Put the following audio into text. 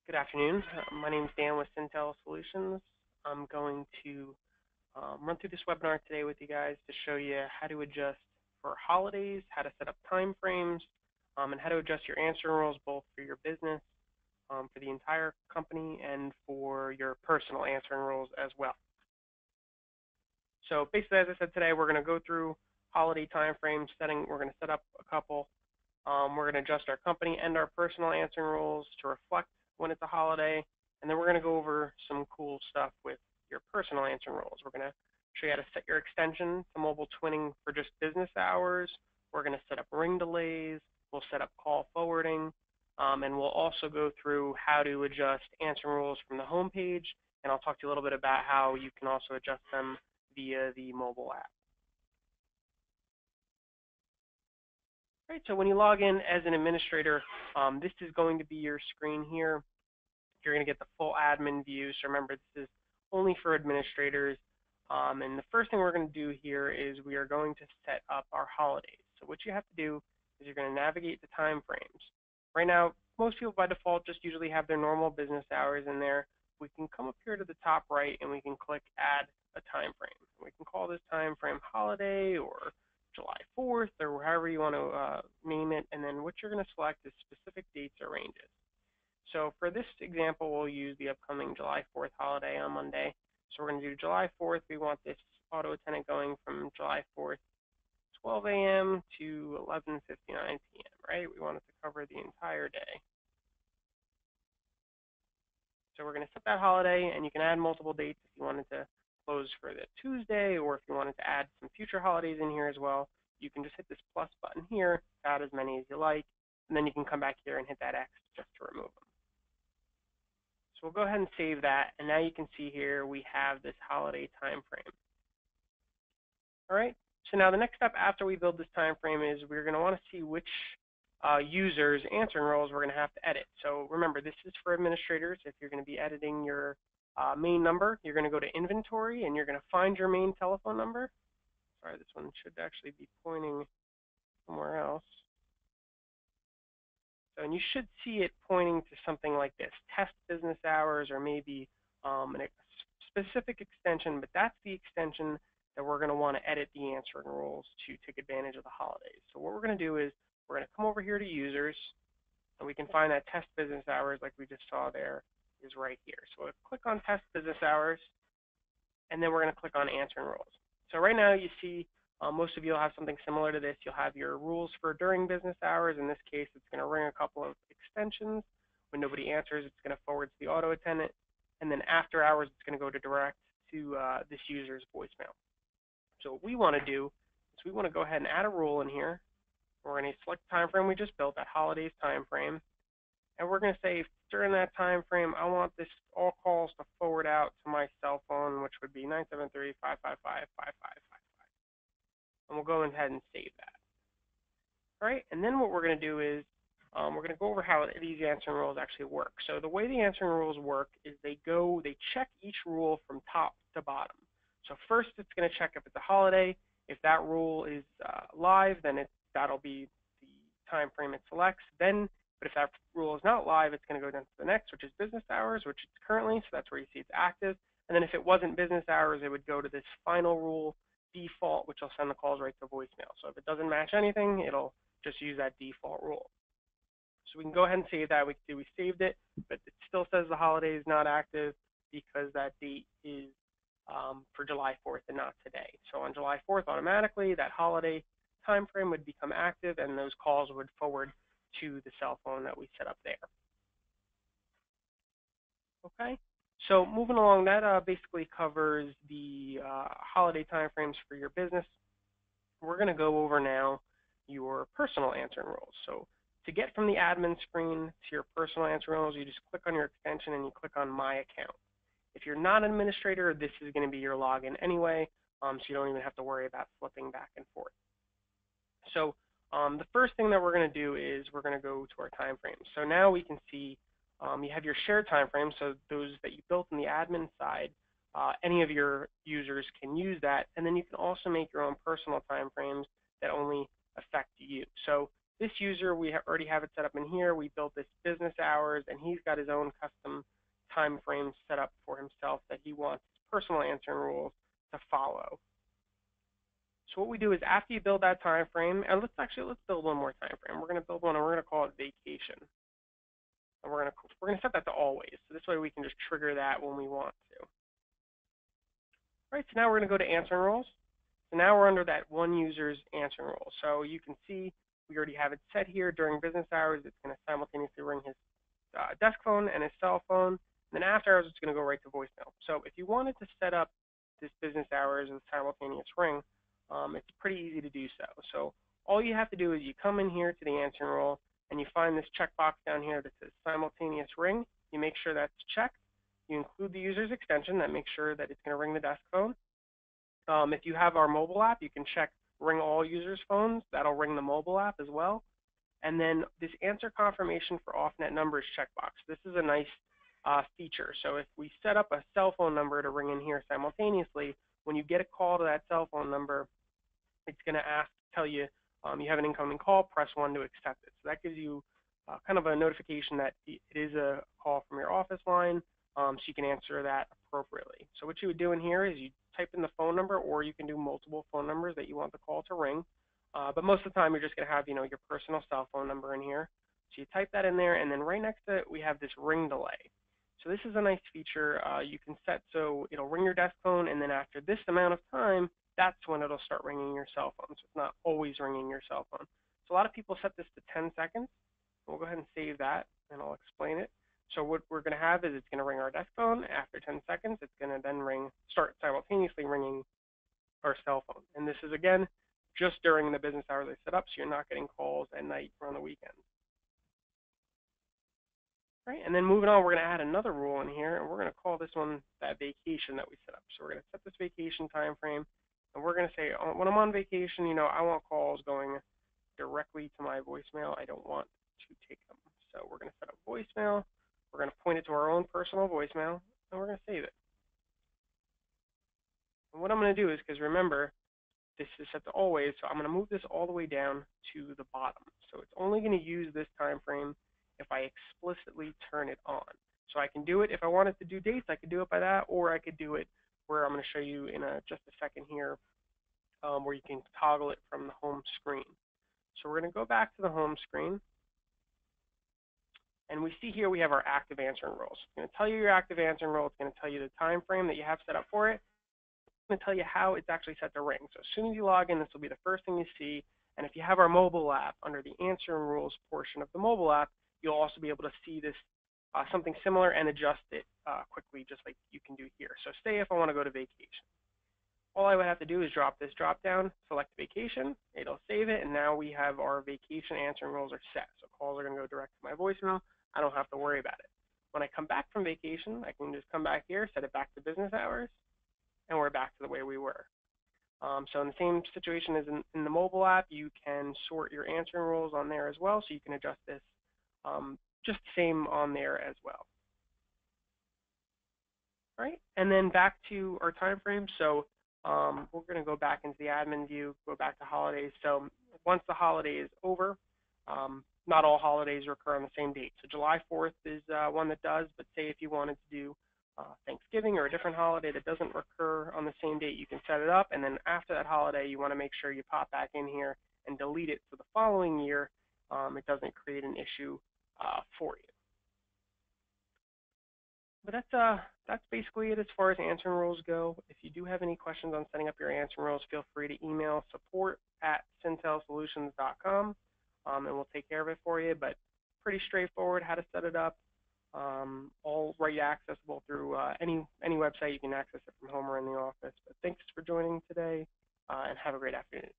Good afternoon. My name is Dan with SyntelU Solutions. I'm going to run through this webinar today with you guys to show you how to adjust for holidays, how to set up time frames, and how to adjust your answering rules both for your business, for the entire company, and for your personal answering rules as well. So basically, as I said today, we're going to go through holiday time frame setting. We're going to set up a couple. We're going to adjust our company and our personal answering rules to reflect when it's a holiday, and then we're going to go over some cool stuff with your personal answering rules. We're going to show you how to set your extension to mobile twinning for just business hours. We're going to set up ring delays. We'll set up call forwarding, and we'll also go through how to adjust answering rules from the home page, and I'll talk to you a little bit about how you can also adjust them via the mobile app. Right, so when you log in as an administrator, this is going to be your screen here. You're going to get the full admin view. So remember, this is only for administrators. And the first thing we're going to do here is we are going to set up our holidays. So what you have to do is you're going to navigate the time frames. Right now, most people by default just usually have their normal business hours in there. We can come up here to the top right and we can click Add a Time Frame. We can call this time frame Holiday or July 4th or however you want to name it, and then what you're going to select is specific dates or ranges. So for this example, we'll use the upcoming July 4th holiday on Monday. So we're going to do July 4th. We want this auto attendant going from July 4th, 12 a.m. to 11:59 p.m., right? We want it to cover the entire day. So we're going to set that holiday, and you can add multiple dates if you wanted to close for the Tuesday, or if you wanted to add some future holidays in here as well. You can just hit this plus button here, add as many as you like, and then you can come back here and hit that X just to remove them. So we'll go ahead and save that, and now you can see here we have this holiday time frame. All right, so now the next step after we build this time frame is we're going to want to see which users' answering roles we're going to have to edit. So remember, this is for administrators. If you're going to be editing your main number, you're going to go to inventory, and you're going to find your main telephone number. Sorry, this one should actually be pointing somewhere else. So, and you should see it pointing to something like this, test business hours, or maybe a specific extension, but that's the extension that we're going to want to edit the answering rules to take advantage of the holidays. So what we're going to do is we're going to come over here to users, and we can find that test business hours like we just saw there is right here. So we'll click on test business hours, and then we're going to click on answering rules. So right now you see most of you will have something similar to this. You'll have your rules for during business hours. In this case, it's going to ring a couple of extensions. When nobody answers, it's going to forward to the auto attendant. And then after hours, it's going to go to direct to this user's voicemail. So what we want to do is we want to go ahead and add a rule in here. We're going to select the time frame we just built, that holidays time frame. And we're going to say during that time frame, I want this all calls to forward out to my cell phone, which would be 973-555-5555. And we'll go ahead and save that. All right, and then what we're going to do is we're going to go over how these answering rules actually work. So the way the answering rules work is they check each rule from top to bottom. So first, it's going to check if it's a holiday. If that rule is live, then that'll be the time frame it selects. But if that rule is not live, it's going to go down to the next, which is business hours, which it's currently, so that's where you see it's active. And then if it wasn't business hours, it would go to this final rule, default, which will send the calls right to voicemail. So if it doesn't match anything, it'll just use that default rule. So we can go ahead and save that. We can see we saved it, but it still says the holiday is not active because that date is for July 4th and not today. So on July 4th, automatically, that holiday time frame would become active, and those calls would forward to the cell phone that we set up there. Okay, so moving along, that basically covers the holiday timeframes for your business. We're going to go over now your personal answering rules. So to get from the admin screen to your personal answering rules, you just click on your extension and you click on My Account. If you're not an administrator, this is going to be your login anyway, so you don't even have to worry about flipping back and forth. So the first thing that we're going to do is we're going to go to our time frames. So now we can see you have your shared time frames, so those that you built on the admin side, any of your users can use that, and then you can also make your own personal time frames that only affect you. So this user, we already have it set up in here. We built this business hours, and he's got his own custom time frame set up for himself that he wants his personal answering rules to follow. So what we do is after you build that time frame, and let's build one more time frame. We're going to build one, and we're going to call it vacation. And we're going to set that to always. So this way we can just trigger that when we want to. All right, so now we're going to go to answering rules. So now we're under that one user's answering rule. So you can see we already have it set here during business hours. It's going to simultaneously ring his desk phone and his cell phone. And then after hours, it's going to go right to voicemail. So if you wanted to set up this business hours with simultaneous ring, it's pretty easy to do so. So all you have to do is you come in here to the answering rule, and you find this checkbox down here that says simultaneous ring. You make sure that's checked. You include the user's extension. That makes sure that it's going to ring the desk phone. If you have our mobile app, you can check ring all users' phones. That'll ring the mobile app as well. And then this answer confirmation for off-net numbers checkbox. This is a nice feature. So if we set up a cell phone number to ring in here simultaneously, when you get a call to that cell phone number, it's going to tell you you have an incoming call, press 1 to accept it. So that gives you kind of a notification that it is a call from your office line, so you can answer that appropriately. So what you would do in here is you type in the phone number, or you can do multiple phone numbers that you want the call to ring. But most of the time, you're just going to have your personal cell phone number in here. So you type that in there, and then right next to it, we have this ring delay. So this is a nice feature you can set so it'll ring your desk phone, and then after this amount of time, that's when it'll start ringing your cell phone. So it's not always ringing your cell phone. So a lot of people set this to 10 seconds. We'll go ahead and save that, and I'll explain it. So what we're going to have is it's going to ring our desk phone. After 10 seconds, it's going to then start simultaneously ringing our cell phone. And this is, again, just during the business hours they set up, so you're not getting calls at night or on the weekend. Right, and then moving on, we're going to add another rule in here, and we're going to call this one that vacation that we set up. So we're going to set this vacation time frame, and we're going to say, when I'm on vacation, I want calls going directly to my voicemail. I don't want to take them. So we're going to set up voicemail. We're going to point it to our own personal voicemail, and we're going to save it. And what I'm going to do is, because remember, this is set to always, so I'm going to move this all the way down to the bottom. So it's only going to use this time frame if I explicitly turn it on. So I can do it if I wanted to do dates, I could do it by that, or I could do it where I'm going to show you in just a second here, where you can toggle it from the home screen. So we're going to go back to the home screen, and we see here we have our active answering rules. It's going to tell you your active answering rule. It's going to tell you the time frame that you have set up for it. It's going to tell you how it's actually set to ring. So as soon as you log in, this will be the first thing you see. And if you have our mobile app, under the answering rules portion of the mobile app, you'll also be able to see this something similar and adjust it quickly, just like you can do here. So say if I want to go to vacation. All I would have to do is drop this drop down, select vacation, it'll save it, and now we have our vacation answering rules are set. So calls are going to go direct to my voicemail. I don't have to worry about it. When I come back from vacation, I can just come back here, set it back to business hours, and we're back to the way we were. So in the same situation as in the mobile app, you can sort your answering rules on there as well, so you can adjust this just the same on there as well. All right, and then back to our time frame. So we're going to go back into the admin view, go back to holidays. So once the holiday is over, not all holidays occur on the same date. So July 4th is one that does, but say if you wanted to do Thanksgiving or a different holiday that doesn't occur on the same date, you can set it up, and then after that holiday, you want to make sure you pop back in here and delete it so the following year it doesn't create an issue for you. But that's basically it as far as answering rules go. If you do have any questions on setting up your answering rules, feel free to email support@syntelsolutions.com, and we'll take care of it for you. But pretty straightforward how to set it up. All right accessible through any website. You can access it from home or in the office. But thanks for joining today, and have a great afternoon.